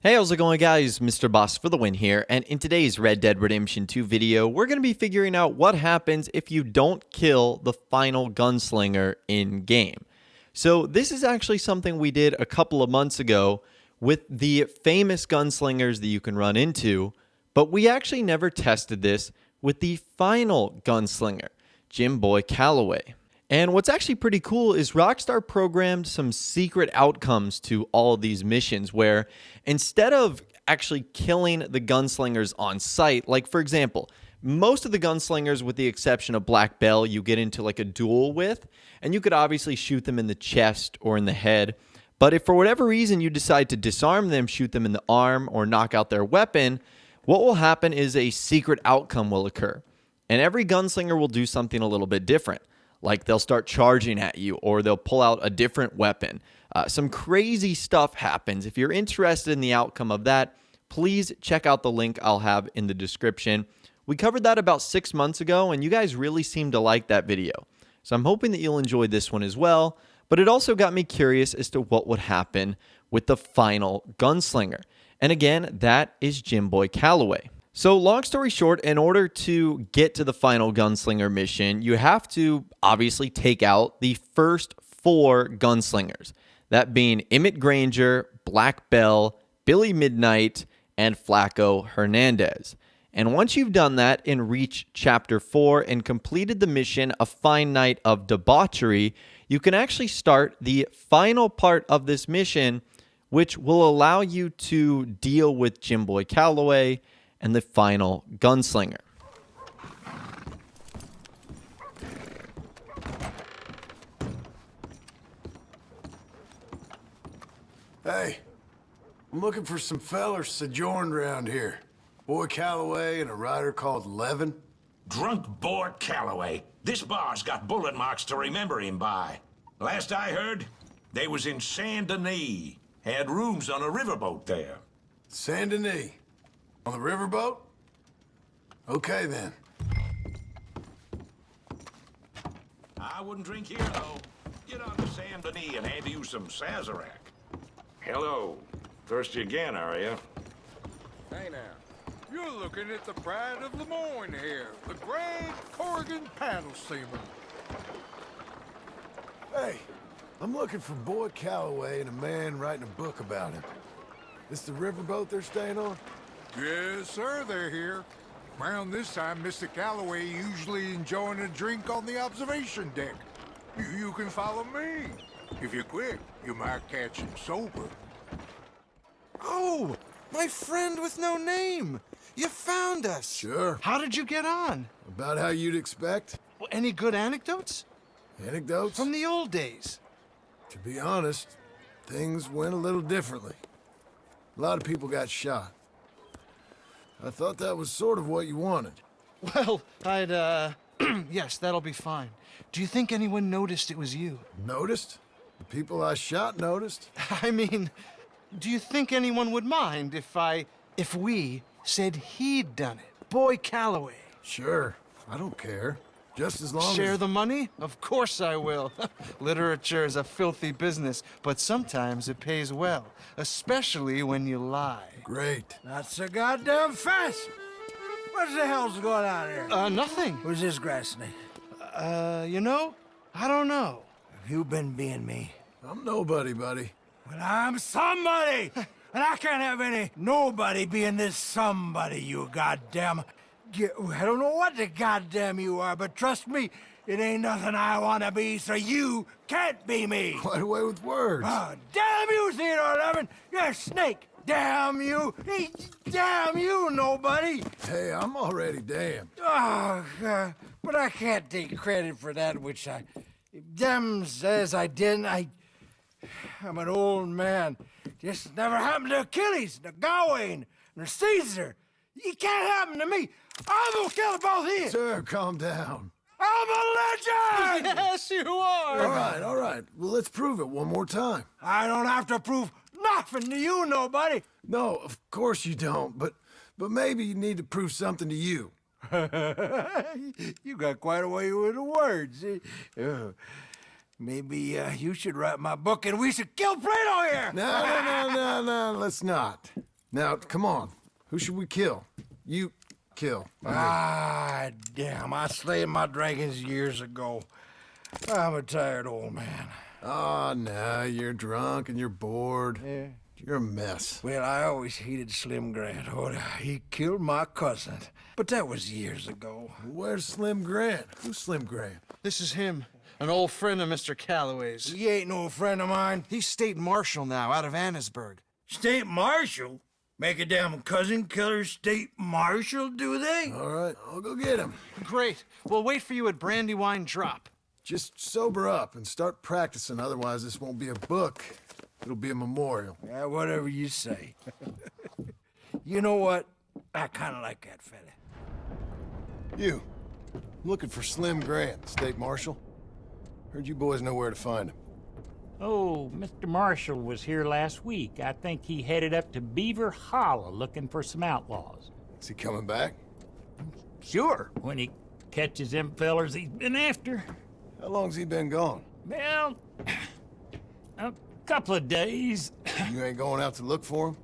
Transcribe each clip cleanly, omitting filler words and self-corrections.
Hey, how's it going, guys? Mr. Boss for the win here, and in today's Red Dead Redemption 2 video, we're going to be figuring out what happens if you don't kill the final gunslinger in-game. So this is actually something we did a couple of months ago with the famous gunslingers that you can run into, but we actually never tested this with the final gunslinger, Jim Boy Calloway. And what's actually pretty cool is Rockstar programmed some secret outcomes to all of these missions where instead of actually killing the gunslingers on sight, like for example, most of the gunslingers with the exception of Black Bell you get into like a duel with, and you could obviously shoot them in the chest or in the head. But if for whatever reason you decide to disarm them, shoot them in the arm, or knock out their weapon, what will happen is a secret outcome will occur. And every gunslinger will do something a little bit different. Like they'll start charging at you, or they'll pull out a different weapon. Some crazy stuff happens. If you're interested in the outcome of that, please check out the link I'll have in the description. We covered that about 6 months ago, and you guys really seemed to like that video. So I'm hoping that you'll enjoy this one as well. But it also got me curious as to what would happen with the final gunslinger. And again, that is Jim Boy Calloway. So long story short, in order to get to the final gunslinger mission, you have to obviously take out the first 4 gunslingers. That being Emmett Granger, Black Bell, Billy Midnight, and Flaco Hernandez. And once you've done that and reached Chapter 4 and completed the mission, A Fine Night of Debauchery, you can actually start the final part of this mission, which will allow you to deal with Jim Boy Calloway and the final gunslinger. Hey, I'm looking for some fellers sojourned around here. Boy Calloway and a rider called Levin. Drunk Boy Calloway. This bar's got bullet marks to remember him by. Last I heard, they was in Saint Denis. Had rooms on a riverboat there. Saint Denis? On the riverboat? Okay, then. I wouldn't drink here, though. Get on to Saint Denis and hand you some Sazerac. Hello. Thirsty again, are you? Hey now, you're looking at the pride of Lemoyne here, the great Corrigan paddle steamer. Hey, I'm looking for Boy Calloway and a man writing a book about him. This the riverboat they're staying on? Yes, sir, they're here. Around this time, Mr. Calloway usually enjoying a drink on the observation deck. You can follow me. If you're quick, you might catch him sober. Oh, my friend with no name. You found us. Sure. How did you get on? About how you'd expect. Well, any good anecdotes? Anecdotes? From the old days. To be honest, things went a little differently. A lot of people got shot. I thought that was sort of what you wanted. Well, I'd, yes, that'll be fine. Do you think anyone noticed it was you? Noticed? The people I shot noticed? I mean, do you think anyone would mind if we said he'd done it? Boy Calloway. Sure. I don't care. Just as long Share as... the money? Of course I will. Literature is a filthy business, but sometimes it pays well, especially when you lie. Great. Not so goddamn fast. What the hell's going on here? Nothing. Who's this grass snake? You know, I don't know. Have you been being me? I'm nobody, buddy. Well, I'm somebody! And I can't have any nobody being this somebody, you goddamn... I don't know what the goddamn you are, but trust me, it ain't nothing I want to be, so you can't be me! Quite away with words. Oh, damn you, Theodore Levin! You're a snake! Damn you! Damn you, nobody! Hey, I'm already damned. Oh, God. But I can't take credit for that which I... Them says I didn't. I'm an old man. This never happened to Achilles, nor Gawain, nor Caesar. It can't happen to me. I'm gonna kill both of you. Sir, calm down. I'm a legend! Yes, you are! All right. Well, let's prove it one more time. I don't have to prove nothing to you, nobody. No, of course you don't, but maybe you need to prove something to you. You got quite a way with the words. Maybe you should write my book and we should kill Plato here. No, let's not. Now, come on. Who should we kill? You kill. Ah, damn. I slayed my dragons years ago. I'm a tired old man. Oh, nah, you're drunk and you're bored. Yeah. You're a mess. Well, I always hated Slim Grant. Oh, he killed my cousin. But that was years ago. Where's Slim Grant? Who's Slim Grant? This is him, an old friend of Mr. Calloway's. He ain't no friend of mine. He's state marshal now, out of Annesburg. State marshal? Make a damn cousin killer state marshal, do they? All right, I'll go get him. Great. We'll wait for you at Brandywine Drop. Just sober up and start practicing, otherwise this won't be a book. It'll be a memorial. Yeah, whatever you say. You know what? I kind of like that fella. You. I'm looking for Slim Grant, State Marshal. Heard you boys know where to find him. Oh, Mr. Marshall was here last week. I think he headed up to Beaver Hollow looking for some outlaws. Is he coming back? Sure, when he catches them fellers he's been after. How long's he been gone? Well, a couple of days. You ain't going out to look for him?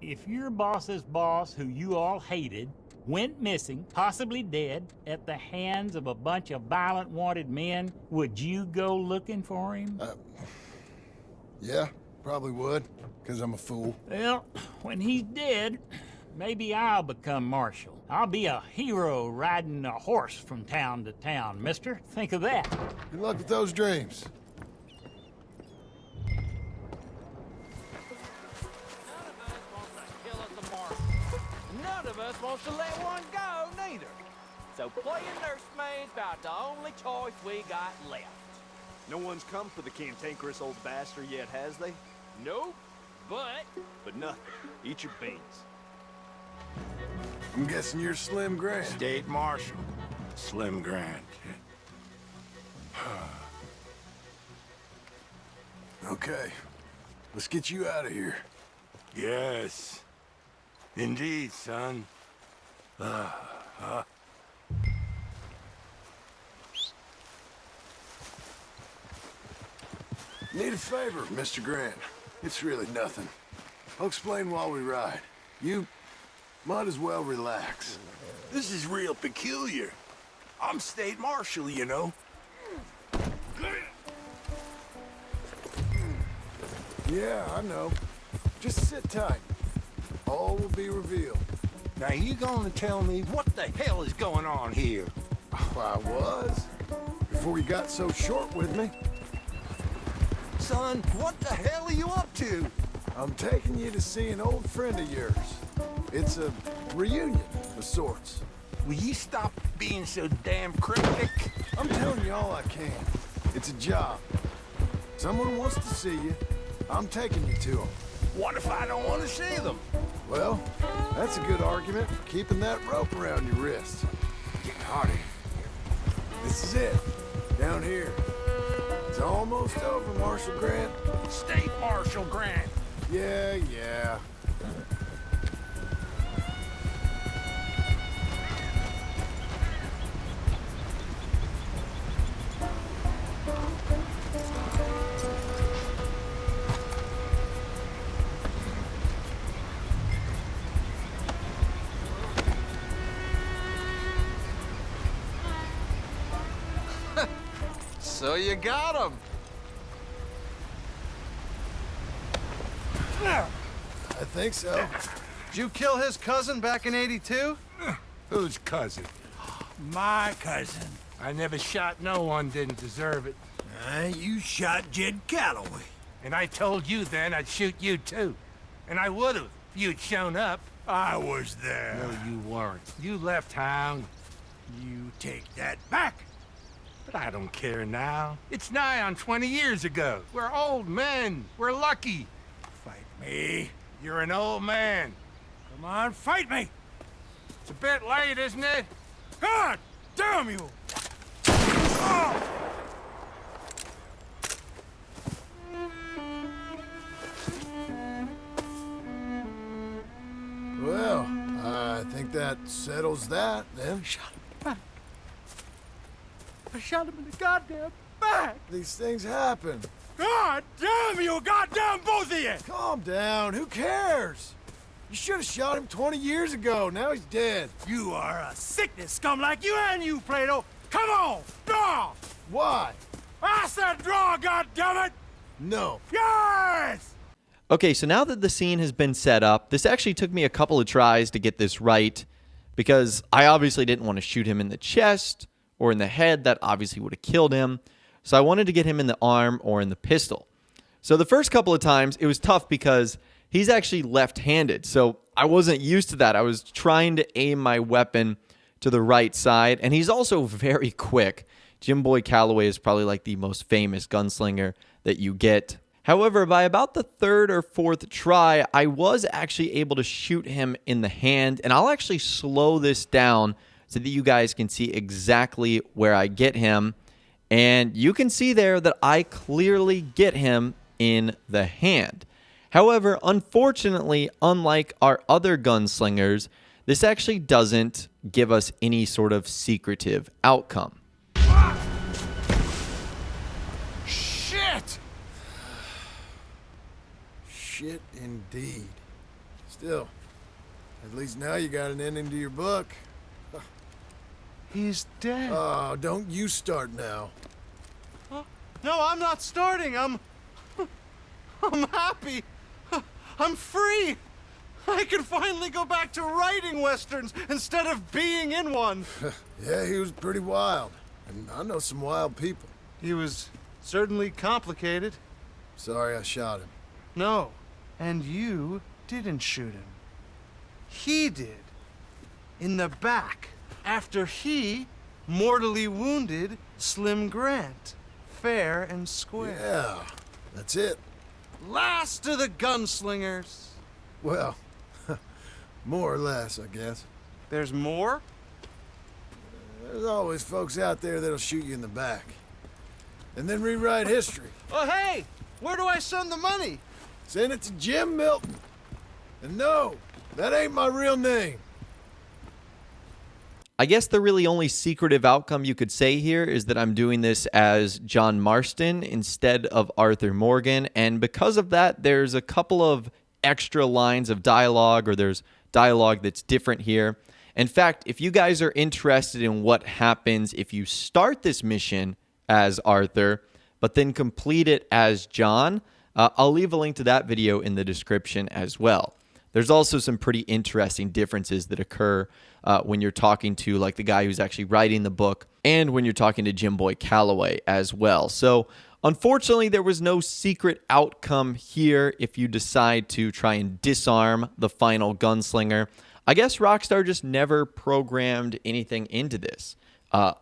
If your boss's boss, who you all hated, went missing, possibly dead, at the hands of a bunch of violent wanted men, would you go looking for him? Yeah, probably would, because I'm a fool. Well, when he's dead, maybe I'll become marshal. I'll be a hero riding a horse from town to town, mister. Think of that. Good luck with those dreams. None of us wants to let one go, neither. So playing nursemaid's about the only choice we got left. No one's come for the cantankerous old bastard yet, has they? Nope, but... But nothing. Eat your beans. I'm guessing you're Slim Grant. State Marshal, Slim Grant. Okay, let's get you out of here. Yes, indeed, son. Need a favor, Mr. Grant. It's really nothing. I'll explain while we ride. You might as well relax. This is real peculiar. I'm State Marshal, you know. Yeah, I know. Just sit tight. All will be revealed. Now you gonna tell me what the hell is going on here? Oh, I was. Before you got so short with me. Son, what the hell are you up to? I'm taking you to see an old friend of yours. It's a reunion of sorts. Will you stop being so damn cryptic? I'm telling you all I can. It's a job. Someone wants to see you. I'm taking you to them. What if I don't want to see them? Well, that's a good argument for keeping that rope around your wrist. Get harder. This is it. Down here. It's almost over, Marshal Grant. State Marshal Grant. Yeah. So you got him. I think so. Did you kill his cousin back in '82? Whose cousin? My cousin. I never shot no one didn't deserve it. You shot Jim Calloway. And I told you then I'd shoot you too. And I would've if you'd shown up. I was there. No, you weren't. You left town. You take that back. But I don't care now. It's nigh on 20 years ago. We're old men. We're lucky. Fight me. You're an old man. Come on, fight me. It's a bit late, isn't it? God damn you! Oh! Well, I think that settles that, then. Shot him in the back. I shot him in the goddamn back. These things happen. God damn you, goddamn both of you! Calm down. Who cares? You should have shot him 20 years ago. Now he's dead. You are a sickness scum like you and you, Plato. Come on, draw! Why? I said draw, goddammit! No. Yes! Okay, so now that the scene has been set up, this actually took me a couple of tries to get this right because I obviously didn't want to shoot him in the chest or in the head. That obviously would have killed him. So I wanted to get him in the arm or in the pistol. So the first couple of times, it was tough because he's actually left-handed. So I wasn't used to that. I was trying to aim my weapon to the right side, and he's also very quick. Jim Boy Calloway is probably like the most famous gunslinger that you get. However, by about the third or fourth try, I was actually able to shoot him in the hand, and I'll actually slow this down so that you guys can see exactly where I get him. And you can see there that I clearly get him in the hand. However, unfortunately, unlike our other gunslingers, this actually doesn't give us any sort of secretive outcome. Shit! Shit indeed. Still, at least now you got an ending to your book. He's dead. Oh, don't you start now. No, I'm not starting. I'm happy. I'm free. I can finally go back to writing westerns instead of being in one. Yeah, he was pretty wild. And I know some wild people. He was certainly complicated. Sorry I shot him. No, and you didn't shoot him. He did. In the back, after he mortally wounded Slim Grant. Fair and square. Yeah, that's it. Last of the gunslingers. Well, more or less, I guess. There's more? There's always folks out there that'll shoot you in the back. And then rewrite history. Oh, hey! Where do I send the money? Send it to Jim Milton. And no, that ain't my real name. I guess the really only secretive outcome you could say here is that I'm doing this as John Marston instead of Arthur Morgan, and because of that, there's a couple of extra lines of dialogue, or there's dialogue that's different here. In fact, if you guys are interested in what happens if you start this mission as Arthur, but then complete it as John, I'll leave a link to that video in the description as well. There's also some pretty interesting differences that occur when you're talking to like the guy who's actually writing the book and when you're talking to Jim Boy Calloway as well. So unfortunately, there was no secret outcome here if you decide to try and disarm the final gunslinger. I guess Rockstar just never programmed anything into this.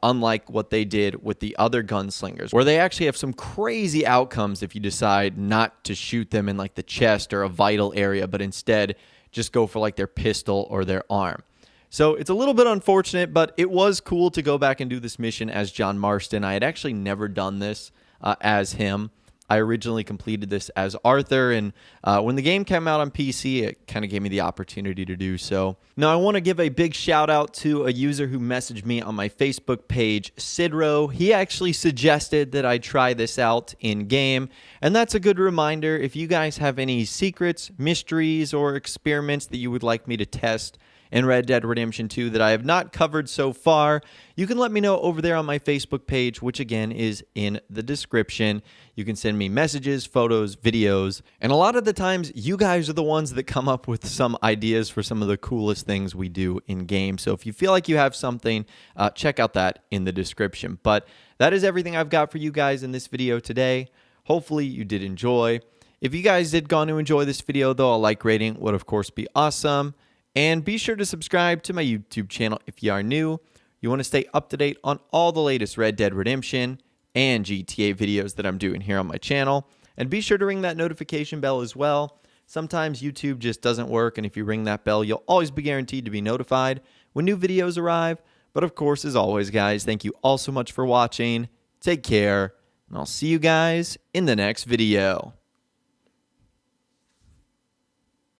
Unlike what they did with the other gunslingers, where they actually have some crazy outcomes if you decide not to shoot them in like the chest or a vital area, but instead just go for like their pistol or their arm. So it's a little bit unfortunate, but it was cool to go back and do this mission as John Marston. I had actually never done this as him. I originally completed this as Arthur, and when the game came out on PC, it kind of gave me the opportunity to do so. Now, I want to give a big shout out to a user who messaged me on my Facebook page, Sidro. He actually suggested that I try this out in-game, and that's a good reminder. If you guys have any secrets, mysteries, or experiments that you would like me to test in Red Dead Redemption 2 that I have not covered so far, you can let me know over there on my Facebook page, which again is in the description. You can send me messages, photos, videos, and a lot of the times you guys are the ones that come up with some ideas for some of the coolest things we do in game. So if you feel like you have something, check out that in the description. But that is everything I've got for you guys in this video today. Hopefully you did enjoy. If you guys did go on to enjoy this video, though, a like rating would of course be awesome. And be sure to subscribe to my YouTube channel if you are new. You want to stay up to date on all the latest Red Dead Redemption and GTA videos that I'm doing here on my channel. And be sure to ring that notification bell as well. Sometimes YouTube just doesn't work, and if you ring that bell, you'll always be guaranteed to be notified when new videos arrive. But of course, as always, guys, thank you all so much for watching. Take care, and I'll see you guys in the next video.